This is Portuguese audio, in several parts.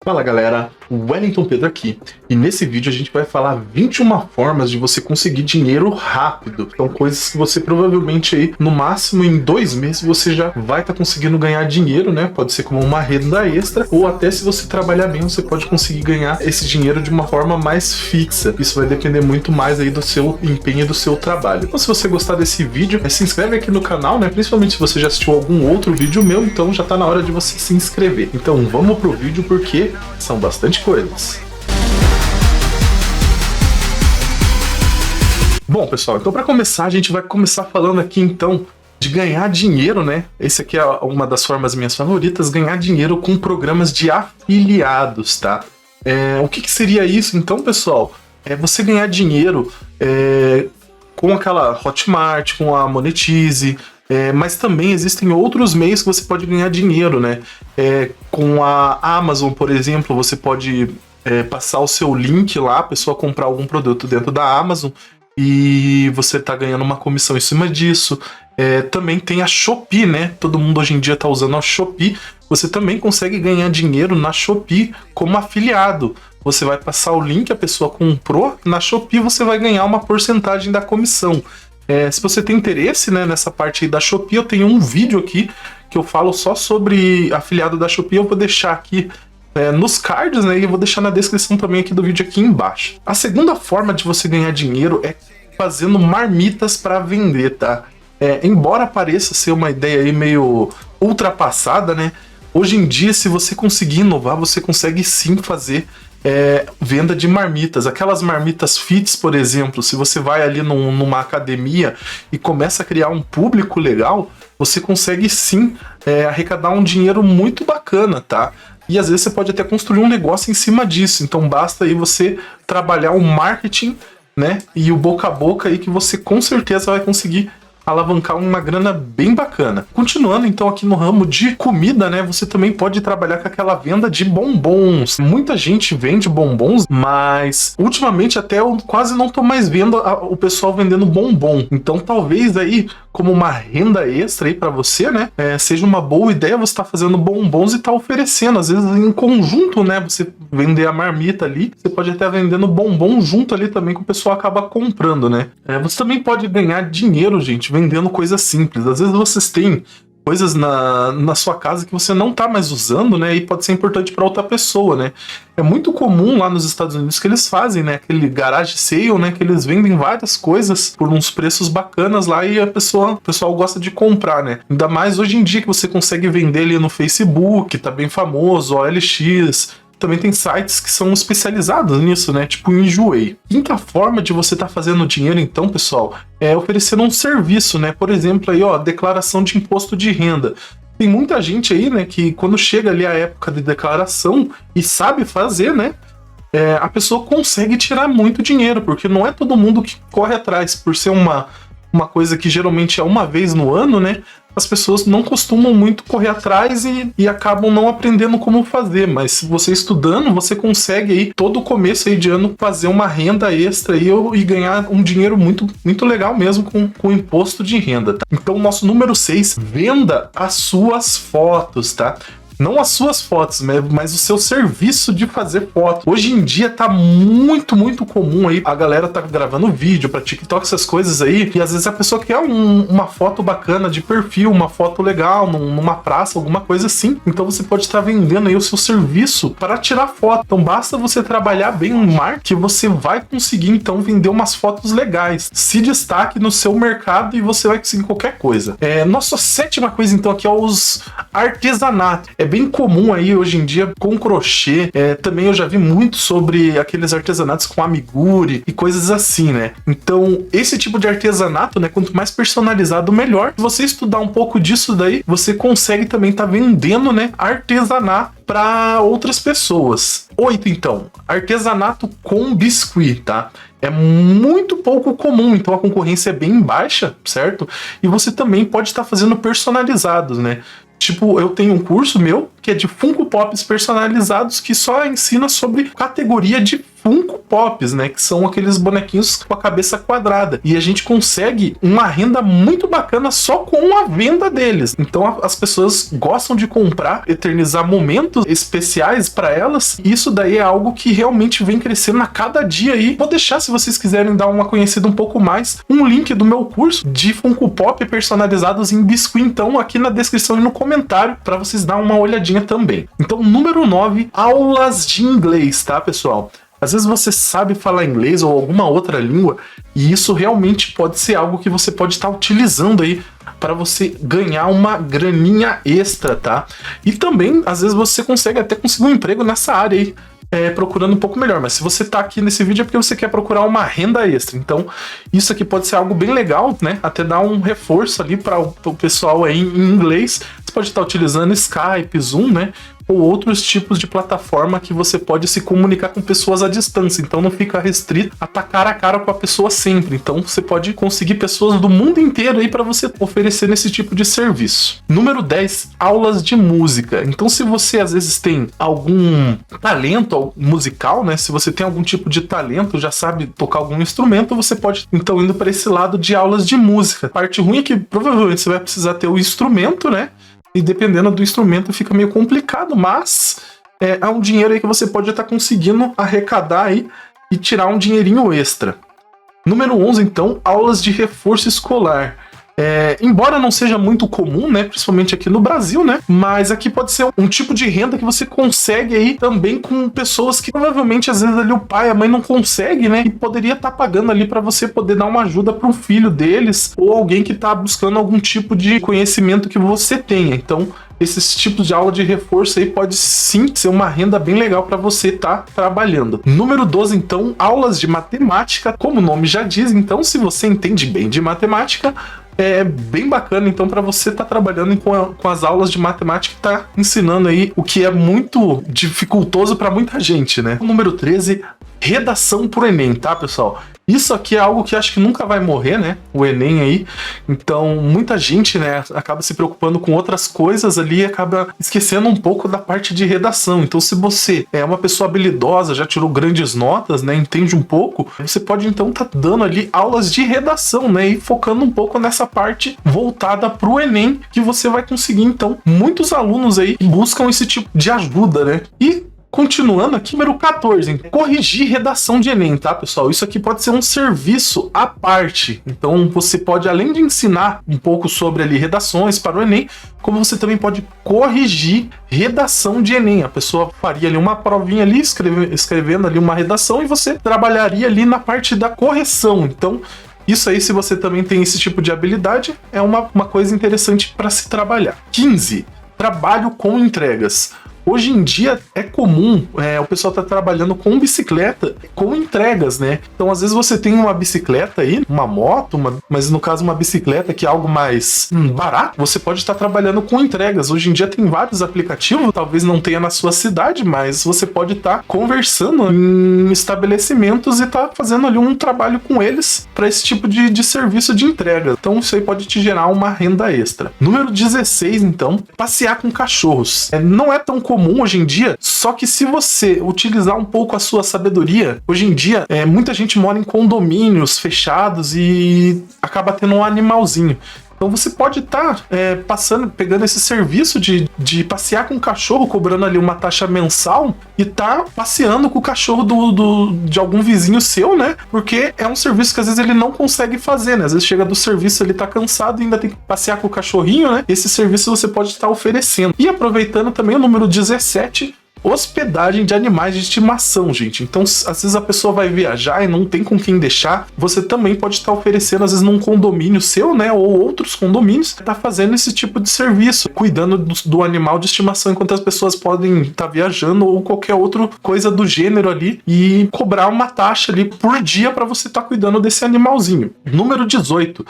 Fala galera, Wellington Pedro aqui, e nesse vídeo a gente vai falar 21 formas de você conseguir dinheiro rápido. Então coisas que você provavelmente aí, no máximo em 2 meses, você já vai estar conseguindo ganhar dinheiro, né? Pode ser como uma renda extra, ou até se você trabalhar bem, você pode conseguir ganhar esse dinheiro de uma forma mais fixa. Isso vai depender muito mais aí do seu empenho e do seu trabalho. Então se você gostar desse vídeo, se inscreve aqui no canal, né? Principalmente se você já assistiu algum outro vídeo meu, então já tá na hora de você se inscrever. Então vamos pro vídeo porque são bastante coisas. Bom, pessoal, então para começar, a gente vai começar falando aqui então de ganhar dinheiro, né? Esse aqui é uma das formas minhas favoritas, ganhar dinheiro com programas de afiliados, tá? O que seria isso então, pessoal? É você ganhar dinheiro com aquela Hotmart, com a Monetize, mas também existem outros meios que você pode ganhar dinheiro, né? Com a Amazon, por exemplo, você pode passar o seu link lá, a pessoa comprar algum produto dentro da Amazon e você tá ganhando uma comissão em cima disso. Também tem a Shopee, né? Todo mundo hoje em dia tá usando a Shopee. Você também consegue ganhar dinheiro na Shopee como afiliado. Você vai passar o link, a pessoa comprou, na Shopee você vai ganhar uma porcentagem da comissão. Se você tem interesse, né, nessa parte aí da Shopee, eu tenho um vídeo aqui que eu falo só sobre afiliado da Shopee. Eu vou deixar aqui nos cards, né, e eu vou deixar na descrição também aqui do vídeo aqui embaixo. A segunda forma de você ganhar dinheiro é fazendo marmitas para vender, tá? Embora pareça ser uma ideia aí meio ultrapassada, né, hoje em dia, se você conseguir inovar, você consegue sim fazer venda de marmitas. Aquelas marmitas fits, por exemplo, se você vai ali numa academia e começa a criar um público legal, você consegue sim arrecadar um dinheiro muito bacana, tá? E às vezes você pode até construir um negócio em cima disso. Então basta aí você trabalhar o marketing, né? E o boca a boca aí que você com certeza vai conseguir alavancar uma grana bem bacana. Continuando então aqui no ramo de comida, né, você também pode trabalhar com aquela venda de bombons. Muita gente vende bombons, mas ultimamente até eu quase não tô mais vendo o pessoal vendendo bombom. Então talvez aí como uma renda extra aí para você, né, seja uma boa ideia você estar fazendo bombons e tá oferecendo, às vezes em conjunto, né, você vender a marmita ali, você pode até vendendo bombom junto ali também que o pessoal acaba comprando, né. Você também pode ganhar dinheiro, gente, vendendo coisas simples. Às vezes vocês têm coisas na sua casa que você não tá mais usando, né? E pode ser importante para outra pessoa, né? É muito comum lá nos Estados Unidos que eles fazem, né? Aquele garage sale, né? Que eles vendem várias coisas por uns preços bacanas lá e o pessoal gosta de comprar, né? Ainda mais hoje em dia que você consegue vender ali no Facebook, tá bem famoso, OLX. Também tem sites que são especializados nisso, né? Tipo o Enjoei. Quinta forma de você estar fazendo dinheiro, então, pessoal, é oferecendo um serviço, né? Por exemplo, aí, ó, declaração de imposto de renda. Tem muita gente aí, né, que quando chega ali a época de declaração e sabe fazer, né? A pessoa consegue tirar muito dinheiro, porque não é todo mundo que corre atrás, por ser uma coisa que geralmente é uma vez no ano, né? As pessoas não costumam muito correr atrás e acabam não aprendendo como fazer, mas se você estudando, você consegue aí todo começo aí de ano fazer uma renda extra aí, e ganhar um dinheiro muito, muito legal mesmo com imposto de renda, tá? Então, nosso número 6, venda as suas fotos, tá? Não as suas fotos, mas o seu serviço de fazer foto. Hoje em dia tá muito, muito comum aí. A galera tá gravando vídeo pra TikTok, essas coisas aí. E às vezes a pessoa quer uma foto bacana de perfil, uma foto legal, numa praça, alguma coisa assim. Então você pode estar vendendo aí o seu serviço para tirar foto. Então basta você trabalhar bem no marketing que você vai conseguir então vender umas fotos legais. Se destaque no seu mercado e você vai conseguir qualquer coisa. Nossa sétima coisa então aqui é os artesanatos. É bem comum aí hoje em dia com crochê. Também eu já vi muito sobre aqueles artesanatos com amigurumi e coisas assim, né? Então, esse tipo de artesanato, né? Quanto mais personalizado, melhor. Se você estudar um pouco disso daí, você consegue também estar vendendo, né? Artesanato para outras pessoas. 8, então. Artesanato com biscuit, tá? É muito pouco comum, então a concorrência é bem baixa, certo? E você também pode estar fazendo personalizados, né? Tipo, eu tenho um curso meu que é de Funko Pops personalizados, que só ensina sobre categoria de Funko Pops, né? Que são aqueles bonequinhos com a cabeça quadrada. E a gente consegue uma renda muito bacana só com a venda deles. Então as pessoas gostam de comprar, eternizar momentos especiais para elas. E isso daí é algo que realmente vem crescendo a cada dia aí. Vou deixar, se vocês quiserem dar uma conhecida um pouco mais, um link do meu curso de Funko Pop personalizados em biscuit, então, aqui na descrição e no comentário, para vocês dar uma olhadinha também. Então, número 9, aulas de inglês, tá, pessoal? Às vezes você sabe falar inglês ou alguma outra língua e isso realmente pode ser algo que você pode estar utilizando aí para você ganhar uma graninha extra, tá? E também, às vezes você consegue até conseguir um emprego nessa área aí, procurando um pouco melhor, mas se você tá aqui nesse vídeo é porque você quer procurar uma renda extra, então isso aqui pode ser algo bem legal, né? Até dar um reforço ali para o pessoal aí em inglês. Você pode estar utilizando Skype, Zoom, né? Ou outros tipos de plataforma que você pode se comunicar com pessoas à distância, então não fica restrito a estar cara a cara com a pessoa sempre. Então você pode conseguir pessoas do mundo inteiro aí para você oferecer esse tipo de serviço. Número 10, aulas de música. Então se você às vezes tem algum talento musical, né? Se você tem algum tipo de talento, já sabe tocar algum instrumento, você pode então indo para esse lado de aulas de música. A parte ruim é que provavelmente você vai precisar ter o instrumento, né? E dependendo do instrumento fica meio complicado, mas é um dinheiro aí que você pode estar conseguindo arrecadar aí e tirar um dinheirinho extra. Número 11, então, aulas de reforço escolar. Embora não seja muito comum, né, principalmente aqui no Brasil, né, mas aqui pode ser um tipo de renda que você consegue aí também com pessoas que provavelmente às vezes ali o pai, a mãe não consegue, né, e poderia estar pagando ali para você poder dar uma ajuda para o filho deles ou alguém que está buscando algum tipo de conhecimento que você tenha. Então esses tipos de aula de reforço aí pode sim ser uma renda bem legal para você estar trabalhando. Número 12, então, aulas de matemática. Como o nome já diz, então, se você entende bem de matemática, é bem bacana, então, para você estar trabalhando com as aulas de matemática e tá ensinando aí o que é muito dificultoso para muita gente, né? Número 13, redação pro Enem, tá, pessoal? Isso aqui é algo que acho que nunca vai morrer, né? O Enem aí. Então, muita gente, né, acaba se preocupando com outras coisas ali e acaba esquecendo um pouco da parte de redação. Então, se você é uma pessoa habilidosa, já tirou grandes notas, né, entende um pouco, você pode então estar dando ali aulas de redação, né, e focando um pouco nessa parte voltada pro Enem, que você vai conseguir, então, muitos alunos aí buscam esse tipo de ajuda, né? E continuando aqui, número 14, corrigir redação de Enem, tá, pessoal? Isso aqui pode ser um serviço à parte. Então, você pode, além de ensinar um pouco sobre ali redações para o Enem, como você também pode corrigir redação de Enem. A pessoa faria ali uma provinha ali, escrevendo ali uma redação e você trabalharia ali na parte da correção. Então, isso aí, se você também tem esse tipo de habilidade, é uma coisa interessante para se trabalhar. 15, trabalho com entregas. Hoje em dia é comum o pessoal tá trabalhando com bicicleta, com entregas, né? Então, às vezes você tem uma bicicleta aí, uma moto, mas no caso uma bicicleta que é algo mais barato, você pode estar trabalhando com entregas. Hoje em dia tem vários aplicativos, talvez não tenha na sua cidade, mas você pode estar conversando em estabelecimentos e tá fazendo ali um trabalho com eles para esse tipo de serviço de entrega. Então, isso aí pode te gerar uma renda extra. Número 16, então, passear com cachorros. Não é tão comum hoje em dia, só que se você utilizar um pouco a sua sabedoria, hoje em dia muita gente mora em condomínios fechados e acaba tendo um animalzinho. Então você pode estar pegando esse serviço de passear com o cachorro, cobrando ali uma taxa mensal e tá passeando com o cachorro de algum vizinho seu, né? Porque é um serviço que às vezes ele não consegue fazer, né? Às vezes chega do serviço, ele tá cansado e ainda tem que passear com o cachorrinho, né? Esse serviço você pode estar oferecendo. E aproveitando também o número 17, hospedagem de animais de estimação, gente. Então, às vezes a pessoa vai viajar e não tem com quem deixar, você também pode estar oferecendo, às vezes num condomínio seu, né, ou outros condomínios, tá fazendo esse tipo de serviço, cuidando do animal de estimação, enquanto as pessoas podem estar viajando ou qualquer outra coisa do gênero ali e cobrar uma taxa ali por dia para você estar cuidando desse animalzinho. Número 18,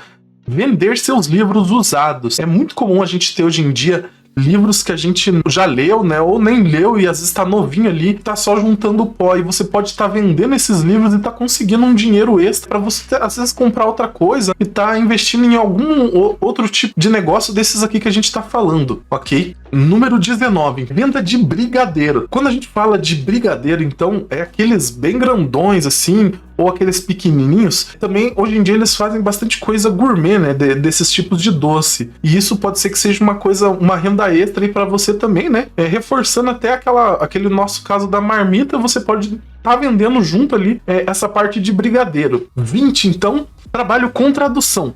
vender seus livros usados. É muito comum a gente ter hoje em dia livros que a gente já leu, né, ou nem leu e às vezes tá novinho ali, tá só juntando pó, e você pode estar vendendo esses livros e tá conseguindo um dinheiro extra para você às vezes comprar outra coisa e tá investindo em algum outro tipo de negócio desses aqui que a gente tá falando, ok? Número 19, venda de brigadeiro. Quando a gente fala de brigadeiro, então, é aqueles bem grandões assim, ou aqueles pequenininhos. Também, hoje em dia, eles fazem bastante coisa gourmet, né, desses tipos de doce. E isso pode ser que seja uma coisa, uma renda extra aí para você também, né? Reforçando até aquele nosso caso da marmita, você pode tá vendendo junto ali essa parte de brigadeiro. 20, então, trabalho com tradução.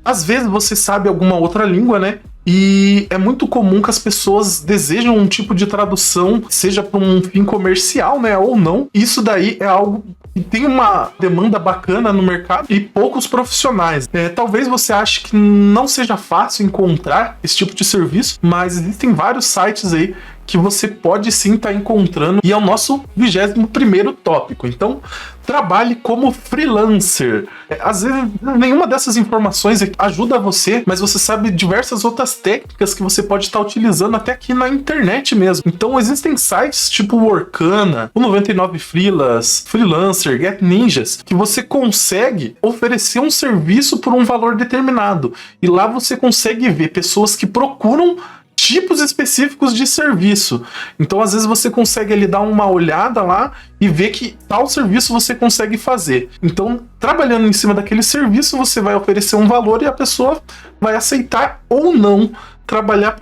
Às vezes você sabe alguma outra língua, né? E é muito comum que as pessoas desejam um tipo de tradução, seja para um fim comercial, né, ou não. Isso daí é algo que tem uma demanda bacana no mercado e poucos profissionais. Talvez você ache que não seja fácil encontrar esse tipo de serviço, mas existem vários sites aí que você pode sim estar encontrando, e é o nosso 21º tópico. Então, trabalhe como freelancer. Às vezes, nenhuma dessas informações ajuda você, mas você sabe diversas outras técnicas que você pode estar utilizando até aqui na internet mesmo. Então, existem sites tipo o Workana, o 99 Freelancer, Get Ninjas, que você consegue oferecer um serviço por um valor determinado. E lá você consegue ver pessoas que procuram tipos específicos de serviço. Então, às vezes, você consegue ali dar uma olhada lá e ver que tal serviço você consegue fazer. Então, trabalhando em cima daquele serviço, você vai oferecer um valor e a pessoa vai aceitar ou não trabalhar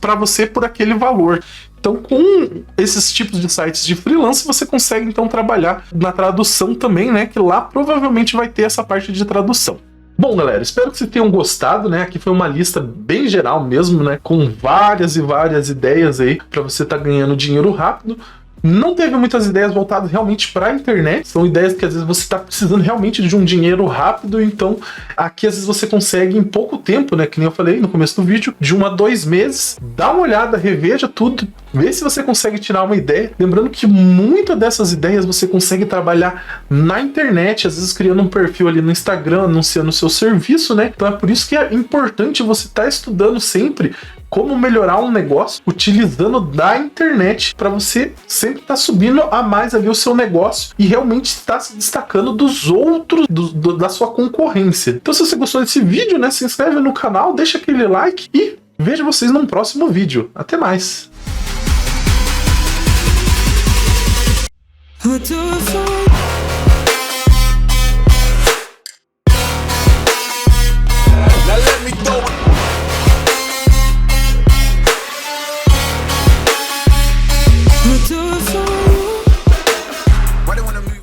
para você por aquele valor. Então, com esses tipos de sites de freelance, você consegue, então, trabalhar na tradução também, né? Que lá provavelmente vai ter essa parte de tradução. Bom, galera, espero que vocês tenham gostado, né? Aqui foi uma lista bem geral mesmo, né? Com várias e várias ideias aí para você estar ganhando dinheiro rápido. Não teve muitas ideias voltadas realmente para a internet. São ideias que às vezes você está precisando realmente de um dinheiro rápido. Então, aqui às vezes você consegue em pouco tempo, né? Que nem eu falei no começo do vídeo, de 1 a 2 meses. Dá uma olhada, reveja tudo, vê se você consegue tirar uma ideia. Lembrando que muitas dessas ideias você consegue trabalhar na internet, às vezes criando um perfil ali no Instagram, anunciando o seu serviço, né? Então é por isso que é importante você estar estudando sempre como melhorar um negócio utilizando da internet, para você sempre estar subindo a mais ali o seu negócio e realmente estar se destacando dos outros, da sua concorrência. Então, se você gostou desse vídeo, né, se inscreve no canal, deixa aquele like e vejo vocês num próximo vídeo. Até mais!